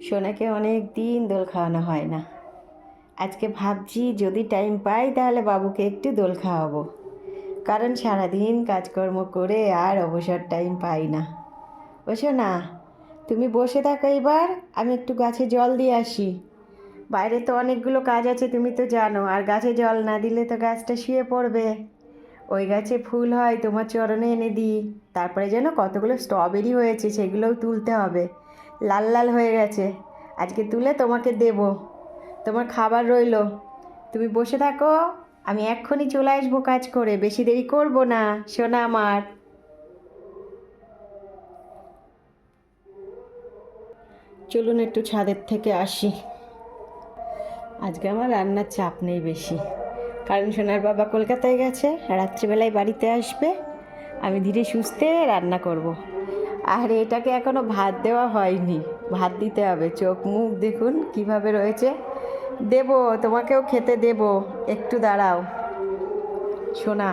সোনাকে অনেক দিন দোল খাওয়ানো হয় না। আজকে ভাবছি যদি টাইম পাই তাহলে বাবুকে একটু দোল খাওয়াবো, কারণ সারাদিন কাজকর্ম করে আর অবসর টাইম পাই না। ও সোনা, তুমি বসে থাকো, এবার আমি একটু গাছে জল দিয়ে আসি। বাইরে তো অনেকগুলো কাজ আছে, তুমি তো জানো, আর গাছে জল না দিলে তো গাছটা শুয়ে পড়বে। ওই গাছে ফুল হয়, তোমার চরণে এনে দিই। তারপরে যেন কতগুলো স্ট্রবেরি হয়েছে, সেগুলোও তুলতে হবে। লাল লাল হয়ে গেছে, আজকে তুলে তোমাকে দেব। তোমার খাবার রইলো, তুমি বসে থাকো, আমি এক্ষুনি চলে আসবো কাজ করে, বেশি দেরি করব না সোনা আমার। চলুন একটু ছাদের থেকে আসি। আজকে আমার রান্নার চাপ নেই বেশি, কারণ সোনার বাবা কলকাতায় গেছে, রাত্রিবেলায় বাড়িতে আসবে। আমি ধীরে সুস্থে রান্না করব। আর এটাকে এখনও ভাত দেওয়া হয়নি, ভাত দিতে হবে। চোখ মুখ দেখুন কিভাবে রয়েছে। দেবো, তোমাকেও খেতে দেবো, একটু দাঁড়াও সোনা।